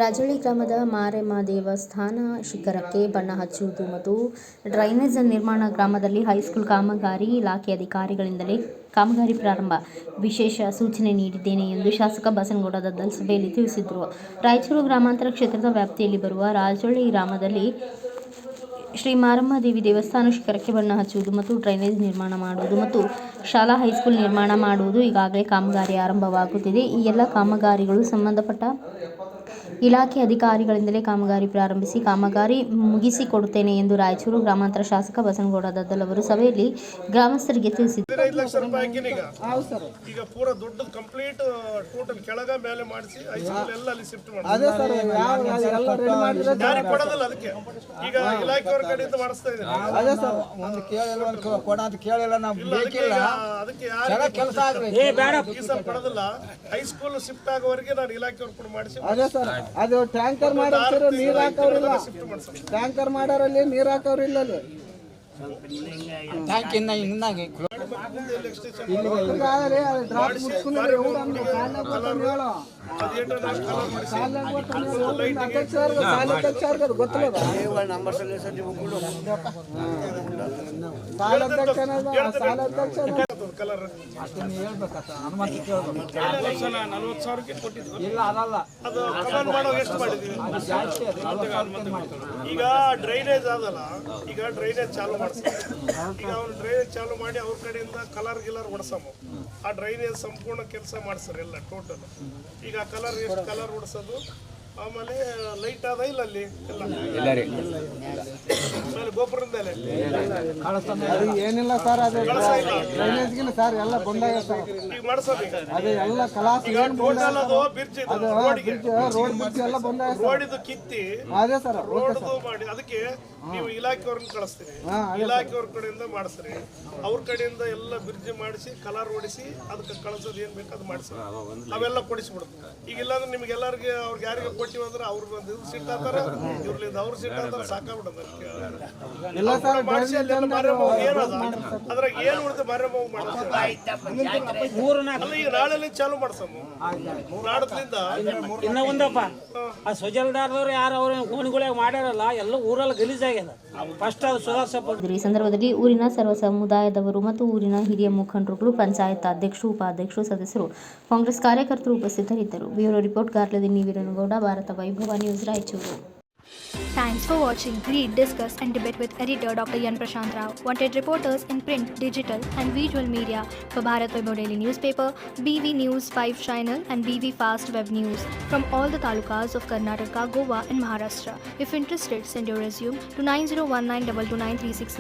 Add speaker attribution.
Speaker 1: ರಾಜೋಳಿ ಗ್ರಾಮದ ಮಾರೆಮ್ಮ ದೇವಸ್ಥಾನ ಶಿಖರಕ್ಕೆ ಬಣ್ಣ ಹಚ್ಚುವುದು ಮತ್ತು ಡ್ರೈನೇಜ್ ನಿರ್ಮಾಣ ಗ್ರಾಮದಲ್ಲಿ ಹೈಸ್ಕೂಲ್ ಕಾಮಗಾರಿ ಇಲಾಖೆ ಅಧಿಕಾರಿಗಳಿಂದಲೇ ಕಾಮಗಾರಿ ಪ್ರಾರಂಭ ವಿಶೇಷ ಸೂಚನೆ ನೀಡಿದ್ದೇನೆ ಎಂದು ಶಾಸಕ ಬಸನಗೌಡ ದದ್ದಲ್ ಸಭೆಯಲ್ಲಿ ತಿಳಿಸಿದರು. ರಾಯಚೂರು ಗ್ರಾಮಾಂತರ ಕ್ಷೇತ್ರದ ವ್ಯಾಪ್ತಿಯಲ್ಲಿ ಬರುವ ರಾಜೋಳಿ ಗ್ರಾಮದಲ್ಲಿ ಶ್ರೀ ಮಾರಮ್ಮ ದೇವಿ ದೇವಸ್ಥಾನ ಶಿಖರಕ್ಕೆ ಬಣ್ಣ ಹಚ್ಚುವುದು ಮತ್ತು ಡ್ರೈನೇಜ್ ನಿರ್ಮಾಣ ಮಾಡುವುದು ಮತ್ತು ಶಾಲಾ ಹೈಸ್ಕೂಲ್ ನಿರ್ಮಾಣ ಮಾಡುವುದು ಈಗಾಗಲೇ ಕಾಮಗಾರಿ ಆರಂಭವಾಗುತ್ತಿದೆ. ಈ ಎಲ್ಲ ಕಾಮಗಾರಿಗಳು ಸಂಬಂಧಪಟ್ಟ ಇಲಾಖೆ ಅಧಿಕಾರಿಗಳಿಂದಲೇ ಕಾಮಗಾರಿ ಪ್ರಾರಂಭಿಸಿ ಕಾಮಗಾರಿ ಮುಗಿಸಿಕೊಡುತ್ತೇನೆ ಎಂದು ರಾಯಚೂರು ಗ್ರಾಮಾಂತರ ಶಾಸಕ ಬಸನಗೌಡ ದದ್ದಲ್ ಅವರು ಸಭೆಯಲ್ಲಿ ಗ್ರಾಮಸ್ಥರಿಗೆ ತಿಳಿಸಿದರು.
Speaker 2: ಹೈಸ್ಕೂಲ್ ಶಿಫ್ಟ್ ಆಗೋವರೆಗೆ ನಾನು ಇಲಾಖೆಯವ್ರು ಕೂಡ ಮಾಡಿಸಿ
Speaker 3: ಅದು ಟ್ಯಾಂಕರ್ ಮಾಡೋರು ನೀರು ಹಾಕೋರಿಲ್ಲ, ಟ್ಯಾಂಕರ್ ಮಾಡೋರಲ್ಲಿ ನೀರು ಹಾಕೋರಿಲ್ಲ.
Speaker 2: ಈಗ ಡ್ರೈನೇಜ್ ಆದಲ್ಲ, ಈಗ ಡ್ರೈನೇಜ್ ಚಾಲು ಮಾಡ್ತಾರೆ. ಈಗ ಅವ್ರು ಡ್ರೈನೇಜ್ ಚಾಲು ಮಾಡಿ ಅವ್ರ ಕಡೆಯಿಂದ ಕಲರ್ ಹೊಡ್ಸಮ್ಮ, ಆ ಡ್ರೈನೇಜ್ ಸಂಪೂರ್ಣ ಕೆಲಸ ಮಾಡ್ತಾರೆ ಎಲ್ಲ ಟೋಟಲ್. ಈಗ ಕಲರ್ ಎಷ್ಟು ಕಲರ್ ಹೊಡ್ಸೋದು, ಆಮೇಲೆ ಲೈಟ್ ಆದ ಇಲ್ಲ ಅಲ್ಲಿ ಗೋಪುರದ ಮೇಲೆ
Speaker 3: ಏನಿಲ್ಲ ಸರ್, ಅದು ಡ್ರೈನೇಜ್ಗಿಲ್ಲ ಸರ್, ಎಲ್ಲ ಬಂದಾಗ
Speaker 2: ಈಗ ಮಾಡ್ಸೋದು.
Speaker 3: ಅದು ಎಲ್ಲ ಕಲಾಸ್
Speaker 2: ಟೋಟಲ್ ಅದು ಬ್ರಿಡ್ಜ್
Speaker 3: ರೋಡ್ ಬ್ರಿಡ್ಜ್ ಎಲ್ಲ ಬಂದಾಗ
Speaker 2: ರೋಡ್ ಇದು ಕಿತ್ತಿ
Speaker 3: ಅದೇ ಸರ್
Speaker 2: ರೋಡ್ ಮಾಡಿ ಅದಕ್ಕೆ ನೀವು ಇಲಾಖೆಯವ್ರನ್ನ ಕಳಿಸ್ತೀರಿ, ಇಲಾಖೆಯವ್ರ ಕಡೆಯಿಂದ ಮಾಡಿಸ್ರಿ. ಅವ್ರ ಕಡೆಯಿಂದ ಎಲ್ಲ ಬ್ರಿಡ್ಜ್ ಮಾಡಿಸಿ ಕಲರ್ ಹೊಡಿಸಿ ಅದಕ್ಕೆ ಕಳಿಸೋದು ಏನ್ ಬೇಕು ಅದು ಮಾಡಿಸಿ ಅವೆಲ್ಲ ಕೊಡಿಸ್ಬಿಡುತ್ತೆ. ಈಗ ಇಲ್ಲಾಂದ್ರೆ ನಿಮ್ಗೆ ಎಲ್ಲರಿಗೆ ಅವ್ರಿಗೆ ಯಾರಿಗೆ ಕೊಟ್ಟಿವಿ ಅಂದ್ರೆ ಅವ್ರ ಒಂದು ಸಿಟ್ ಆತಾರ, ಇವ್ರಲಿಂದ ಅವ್ರು ಸಿಟ್ ಆತಾರ, ಸಾಕಾಗ್ಬಿಡೋದು. ಮಾಡಿಸಿ ಅಲ್ಲಿ ಮಾರಮ್ಮ ಏನದ ಅದ್ರಾಗ ಏನ್ ಉಳಿದ ಮಾರಮ್ಮ ಮಾಡ್ತಾರೆ. ಈಗ ನಾಳೆಲ್ಲಿ ಚಾಲು ಮಾಡ್ಸಮ್ಮ, ನಾಡದ್ರಿಂದ
Speaker 4: ಇನ್ನ ಒಂದಪ್ಪ ಆ ಸ್ವಜಲದಾರದವ್ರು ಯಾರು ಅವ್ರ ಓಣಿಗಳಾಗ ಮಾಡ್ಯಾರಲ್ಲ ಎಲ್ಲ ಊರಲ್ಲಿ ಗಲೀಜಾಗ್ಯದ. ಫಸ್ಟ್ ಅದು ಸುಧಾರಿಸಬಹುದು.
Speaker 1: ಈ ಸಂದರ್ಭದಲ್ಲಿ ಊರಿನ ಸರ್ವ ಸಮುದಾಯದವರು ಮತ್ತು ಊರಿನ ಹಿರಿಯ ಮುಖಂಡರುಗಳು, ಪಂಚಾಯತ್ ಅಧ್ಯಕ್ಷರು, ಉಪಾಧ್ಯಕ್ಷರು, ಸದಸ್ಯರು, ಕಾಂಗ್ರೆಸ್ ಕಾರ್ಯಕರ್ತರು ಉಪಸ್ಥಿತರಿದ್ದರು. ಬ್ಯೂರೋ ರಿಪೋರ್ಟ್ ಗಾರ್ಲದಿನ್ನಿ ವೀರನಗೌಡ, ಭಾರತ ವೈಭವ news, Raichur.
Speaker 5: Thanks for watching. Read, discuss and debate with editor Dr. Yan Prashant Rao. Wanted reporters in print, digital and visual media for Bharat Vaibhav Daily Newspaper, BV News 5 Channel and BV Fast Web News from all the talukas of Karnataka, Goa and Maharashtra. If interested, send your resume to 9019229369.